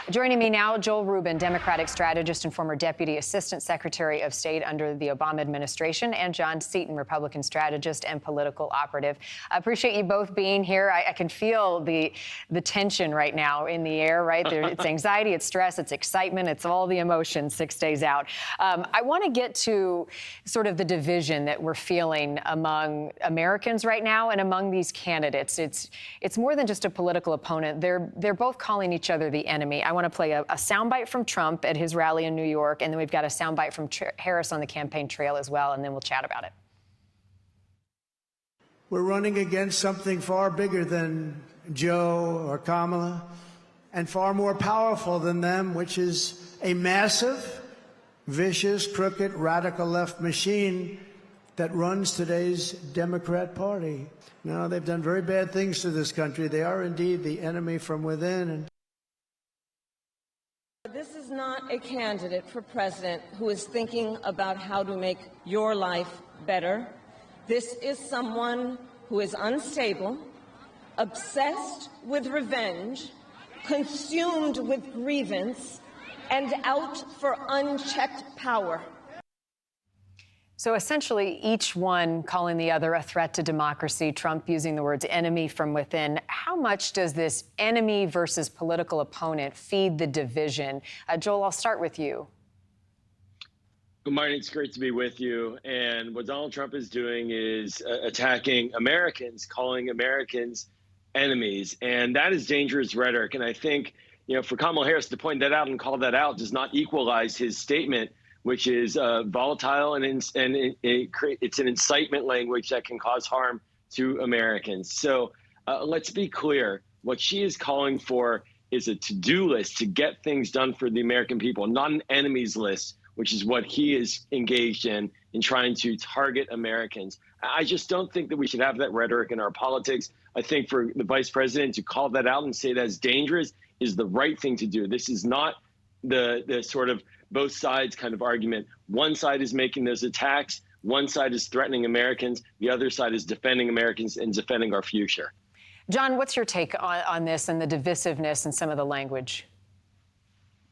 Joining me now, Joel Rubin, Democratic strategist and former Deputy Assistant Secretary of State under the Obama administration, and John Seaton, Republican strategist and political operative. I appreciate you both being here. I can feel the tension right now in the air, right? It's anxiety, it's stress, it's excitement, it's all the emotions 6 days out. I want to get to sort of the division that we're feeling among Americans right now and among these candidates. It's more than just a political opponent. They're both calling each other the enemy. I want to play a soundbite from Trump at his rally in New York, and then we've got a soundbite from Harris on the campaign trail as well, and then we'll chat about it. We're running against something far bigger than Joe or Kamala, and far more powerful than them, which is a massive, vicious, crooked, radical left machine that runs today's Democrat Party. Now, they've done very bad things to this country. They are indeed the enemy from within. This is not a candidate for president who is thinking about how to make your life better. This is someone who is unstable, obsessed with revenge, consumed with grievance, and out for unchecked power. So essentially, each one calling the other a threat to democracy, Trump using the words enemy from within. How much does this enemy versus political opponent feed the division? Joel, I'll start with you. Good morning. It's great to be with you. And what Donald Trump is doing is attacking Americans, calling Americans enemies. And that is dangerous rhetoric. And I think, for Kamala Harris to point that out and call that out does not equalize his statement, which is volatile and it's an incitement language that can cause harm to Americans. So let's be clear. What she is calling for is a to-do list to get things done for the American people, not an enemies list, which is what he is engaged in trying to target Americans. I just don't think that we should have that rhetoric in our politics. I think for the vice president to call that out and say that's dangerous is the right thing to do. This is not the sort of both sides kind of argument. One side is making those attacks. One side is threatening Americans. The other side is defending Americans and defending our future. John, what's your take on this and the divisiveness and some of the language?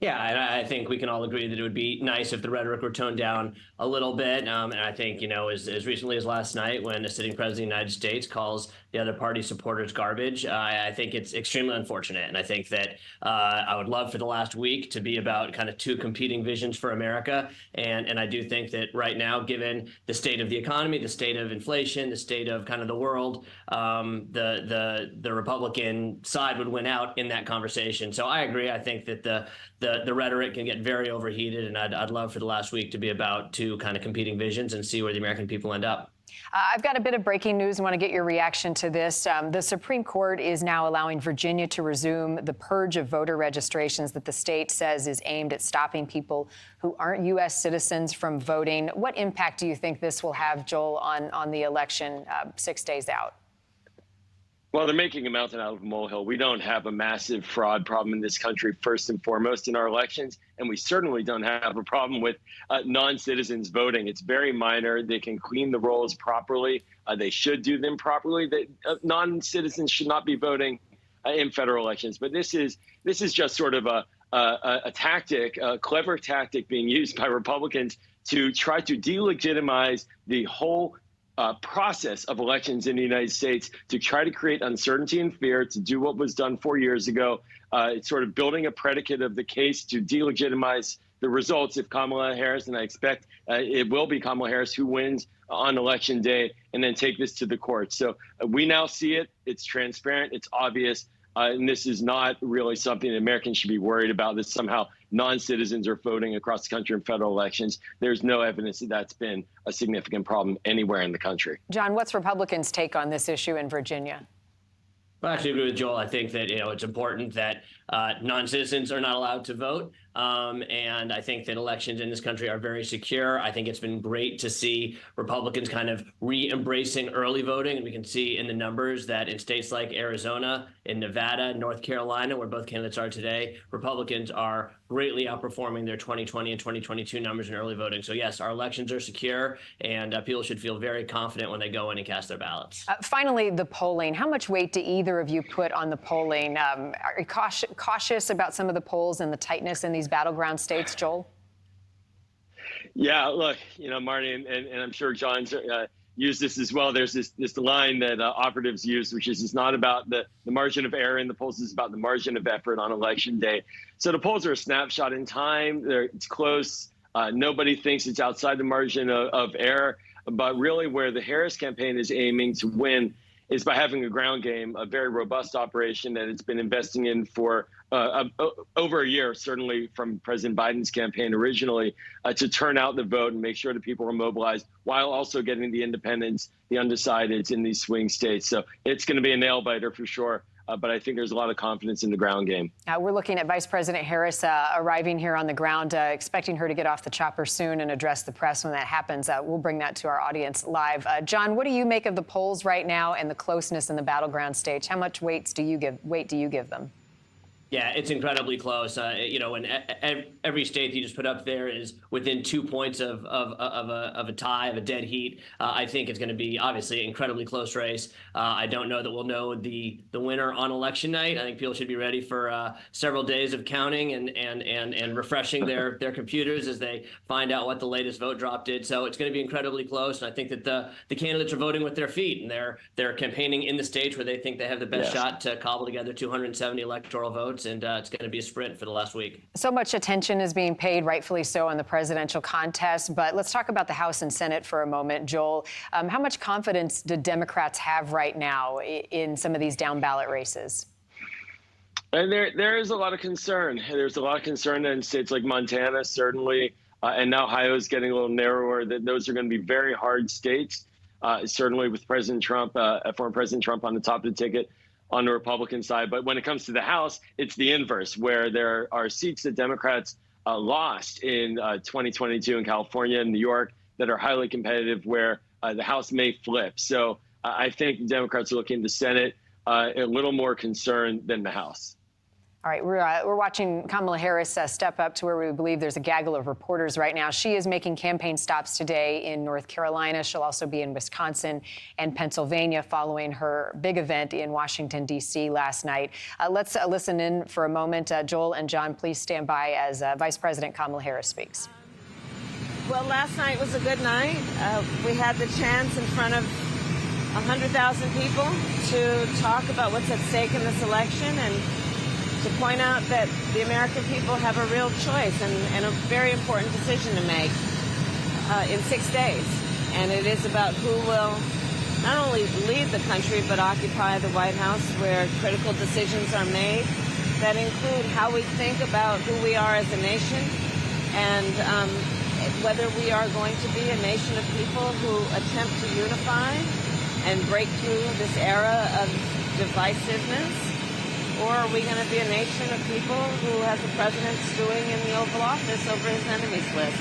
Yeah, and I think we can all agree that it would be nice if the rhetoric were toned down a little bit. And I think, as recently as last night when the sitting president of the United States calls the other party supporters garbage, I think it's extremely unfortunate. And I think that I would love for the last week to be about kind of two competing visions for America. And I do think that right now, given the state of the economy, the state of inflation, the state of kind of the world, the Republican side would win out in that conversation. So I agree. I think that the rhetoric can get very overheated, and I'd love for the last week to be about two kind of competing visions and see where the American people end up. I've got a bit of breaking news. I want to get your reaction to this. The Supreme Court is now allowing Virginia to resume the purge of voter registrations that the state says is aimed at stopping people who aren't U.S. citizens from voting. What impact do you think this will have, Joel, on the election 6 days out? Well, they're making a mountain out of a molehill. We don't have a massive fraud problem in this country, first and foremost, in our elections. And we certainly don't have a problem with non-citizens voting. It's very minor. They can clean the rolls properly. They should do them properly. Non-citizens should not be voting in federal elections. But this is just sort of a tactic, a clever tactic being used by Republicans to try to delegitimize the whole process of elections in the United States, to try to create uncertainty and fear, to do what was done 4 years ago. It's sort of building a predicate of the case to delegitimize the results if Kamala Harris, and I expect it will be Kamala Harris who wins on Election Day, and then take this to the courts. So we now see it. It's transparent. It's obvious. And this is not really something that Americans should be worried about, that somehow non-citizens are voting across the country in federal elections. There's no evidence that that's been a significant problem anywhere in the country. John, what's Republicans' take on this issue in Virginia? I actually agree with Joel. I think that it's important that non-citizens are not allowed to vote. And I think that elections in this country are very secure. I think it's been great to see Republicans kind of re-embracing early voting. And we can see in the numbers that in states like Arizona, in Nevada, North Carolina, where both candidates are today, Republicans are greatly outperforming their 2020 and 2022 numbers in early voting. So yes, our elections are secure, and people should feel very confident when they go in and cast their ballots. Finally, the polling. How much weight do either of you put on the polling? Are you cautious about some of the polls and the tightness in these battleground states, Joel? Yeah, look, Marty, and I'm sure John's used this as well. There's this line that operatives use, which is it's not about the margin of error in the polls, it's about the margin of effort on election day. So the polls are a snapshot in time. It's close. Nobody thinks it's outside the margin of error. But really where the Harris campaign is aiming to win is by having a ground game, a very robust operation that it's been investing in for over a year, certainly from President Biden's campaign originally, to turn out the vote and make sure that people are mobilized while also getting the independents, the undecideds in these swing states. So it's going to be a nail biter for sure. But I think there's a lot of confidence in the ground game. We're looking at Vice President Harris arriving here on the ground, expecting her to get off the chopper soon and address the press when that happens. We'll bring that to our audience live. John, what do you make of the polls right now and the closeness in the battleground states? How much weight do you give them? Yeah, it's incredibly close. And every state that you just put up there is within 2 points of a tie, of a dead heat. I think it's going to be obviously an incredibly close race. I don't know that we'll know the winner on election night. I think people should be ready for several days of counting and refreshing their computers as they find out what the latest vote drop did. So it's going to be incredibly close. And I think that the candidates are voting with their feet, and they're campaigning in the states where they think they have the best shot to cobble together 270 electoral votes. And it's going to be a sprint for the last week. So much attention is being paid, rightfully so, on the presidential contest. But let's talk about the House and Senate for a moment, Joel. How much confidence do Democrats have right now in some of these down ballot races? And there is a lot of concern. There's a lot of concern in states like Montana, certainly, and now Ohio is getting a little narrower. That those are going to be very hard states, certainly with President Trump, former President Trump on the top of the ticket on the Republican side. But when it comes to the House, it's the inverse, where there are seats that Democrats lost in 2022 in California and New York that are highly competitive, where the House may flip. So I think Democrats are looking at the Senate a little more concerned than the House. All right, we're watching Kamala Harris step up to where we believe there's a gaggle of reporters right now. She is making campaign stops today in North Carolina. She'll also be in Wisconsin and Pennsylvania following her big event in Washington, D.C. last night. Let's listen in for a moment. Joel and John, please stand by as Vice President Kamala Harris speaks. Well, last night was a good night. We had the chance in front of 100,000 people to talk about what's at stake in this election and to point out that the American people have a real choice and a very important decision to make in 6 days. And it is about who will not only lead the country, but occupy the White House, where critical decisions are made that include how we think about who we are as a nation and whether we are going to be a nation of people who attempt to unify and break through this era of divisiveness. Or are we going to be a nation of people who has the president stewing in the Oval Office over his enemies list?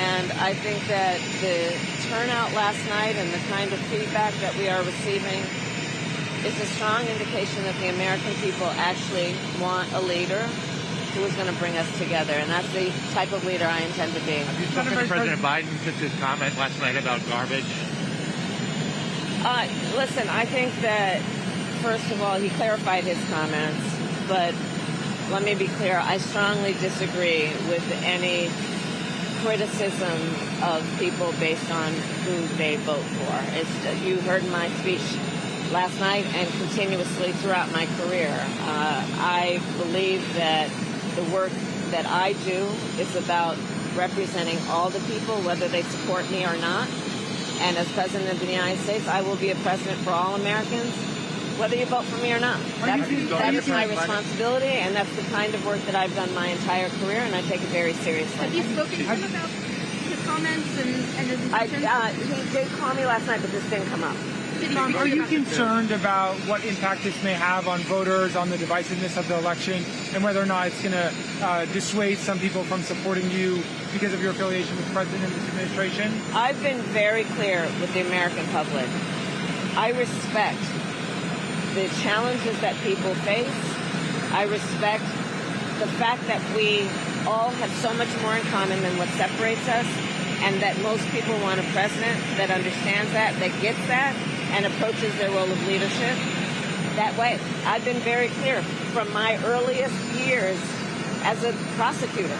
And I think that the turnout last night and the kind of feedback that we are receiving is a strong indication that the American people actually want a leader who is going to bring us together. And that's the type of leader I intend to be. Have you spoken to President Biden since his comment last night about garbage? Listen, I think that first of all, he clarified his comments, but let me be clear, I strongly disagree with any criticism of people based on who they vote for. You heard my speech last night and continuously throughout my career. I believe that the work that I do is about representing all the people, whether they support me or not. And as President of the United States, I will be a president for all Americans, whether you vote for me or not. That is my responsibility, and that's the kind of work that I've done my entire career, and I take it very seriously. Have you spoken to him about his comments and his intentions? He did call me last night, but this didn't come up. Are you concerned about what impact this may have on voters, on the divisiveness of the election, and whether or not it's going to dissuade some people from supporting you because of your affiliation with the president and this administration? I've been very clear with the American public. I respect the challenges that people face. I respect the fact that we all have so much more in common than what separates us, and that most people want a president that understands that gets that, and approaches their role of leadership that way. I've been very clear from my earliest years as a prosecutor.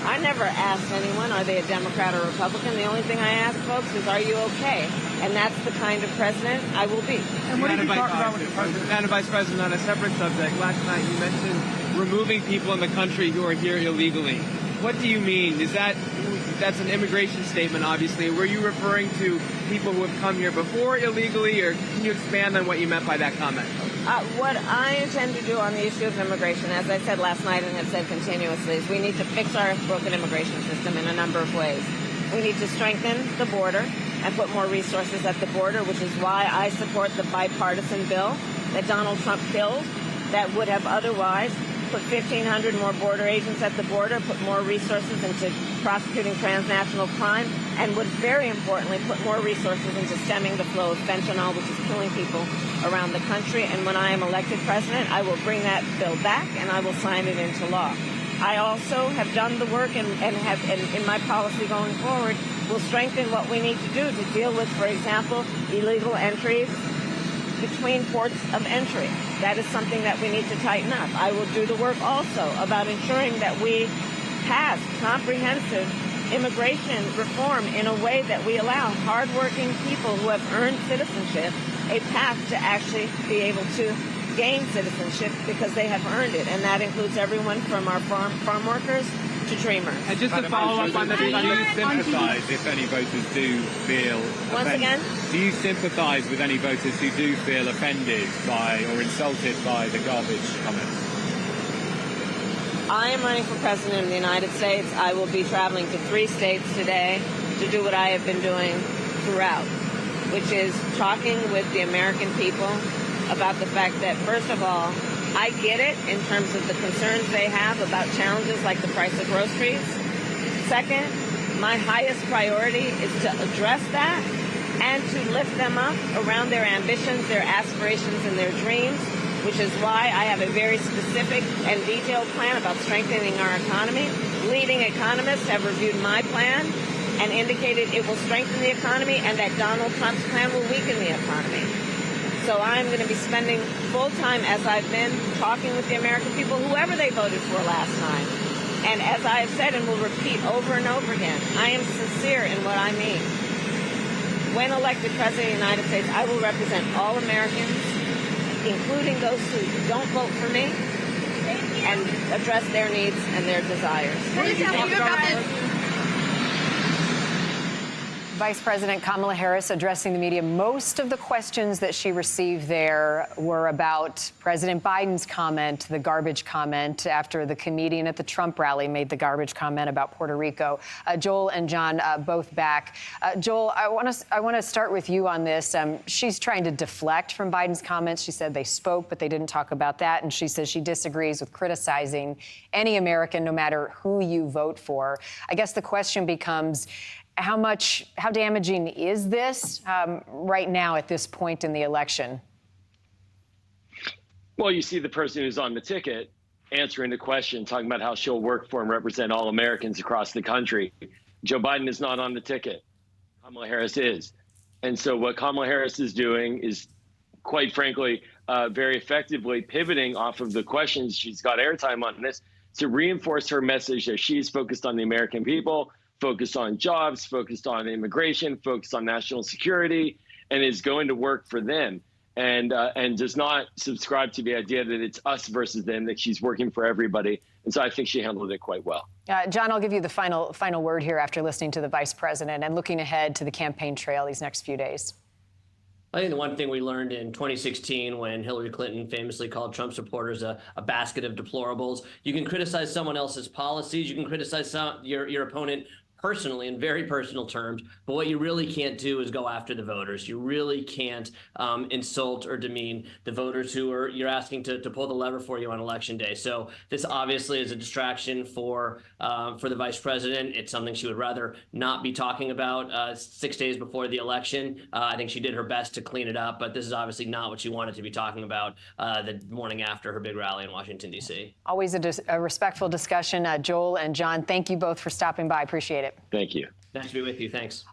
I never asked anyone, are they a Democrat or Republican? The only thing I ask folks is, are you okay? And that's the kind of president I will be. And what did you talk about with the president? Madam Vice President, on a separate subject, last night you mentioned removing people in the country who are here illegally. What do you mean? That's an immigration statement, obviously. Were you referring to people who have come here before illegally, or can you expand on what you meant by that comment? What I intend to do on the issue of immigration, as I said last night and have said continuously, is we need to fix our broken immigration system in a number of ways. We need to strengthen the border and put more resources at the border, which is why I support the bipartisan bill that Donald Trump killed that would have otherwise put 1,500 more border agents at the border, put more resources into prosecuting transnational crime, and would very importantly put more resources into stemming the flow of fentanyl, which is killing people around the country. And when I am elected president, I will bring that bill back and I will sign it into law. I also have done the work and in my policy going forward will strengthen what we need to do to deal with, for example, illegal entries between ports of entry. That is something that we need to tighten up. I will do the work also about ensuring that we pass comprehensive immigration reform in a way that we allow hardworking people who have earned citizenship a path to actually be able to gain citizenship because they have earned it. And that includes everyone from our farm workers to dreamers. And just to follow up on the do you sympathise if any voters do feel Once again? Do you sympathise with any voters who do feel offended by or insulted by the garbage comments? I am running for president of the United States. I will be traveling to 3 states today to do what I have been doing throughout, which is talking with the American people about the fact that, first of all, I get it in terms of the concerns they have about challenges like the price of groceries. Second, my highest priority is to address that and to lift them up around their ambitions, their aspirations, and their dreams, which is why I have a very specific and detailed plan about strengthening our economy. Leading economists have reviewed my plan and indicated it will strengthen the economy and that Donald Trump's plan will weaken the economy. So I'm going to be spending full time, as I've been, talking with the American people, whoever they voted for last time. And as I have said and will repeat over and over again, I am sincere in what I mean. When elected President of the United States, I will represent all Americans, including those who don't vote for me, and address their needs and their desires. Vice President Kamala Harris addressing the media. Most of the questions that she received there were about President Biden's comment, the garbage comment, after the comedian at the Trump rally made the garbage comment about Puerto Rico. Joel and John, both back. Joel, I want to start with you on this. She's trying to deflect from Biden's comments. She said they spoke, but they didn't talk about that. And she says she disagrees with criticizing any American, no matter who you vote for. I guess the question becomes, how damaging is this right now at this point in the election? Well, you see the person who's on the ticket answering the question, talking about how she'll work for and represent all Americans across the country. Joe Biden is not on the ticket. Kamala Harris is. And so what Kamala Harris is doing is, quite frankly, very effectively pivoting off of the questions. She's got airtime on this to reinforce her message that she's focused on the American people, focused on jobs, focused on immigration, focused on national security, and is going to work for them, and does not subscribe to the idea that it's us versus them, that she's working for everybody. And so I think she handled it quite well. John, I'll give you the final word here after listening to the vice president and looking ahead to the campaign trail these next few days. I think the one thing we learned in 2016 when Hillary Clinton famously called Trump supporters a basket of deplorables, you can criticize someone else's policies, you can criticize your opponent personally, in very personal terms, but what you really can't do is go after the voters. You really can't insult or demean the voters who you're asking to pull the lever for you on election day. So this obviously is a distraction for the vice president. It's something she would rather not be talking about 6 days before the election. I think she did her best to clean it up, but this is obviously not what she wanted to be talking about the morning after her big rally in Washington, D.C. Always a respectful discussion. Joel and John, thank you both for stopping by. Appreciate it. Thank you. Nice to be with you. Thanks.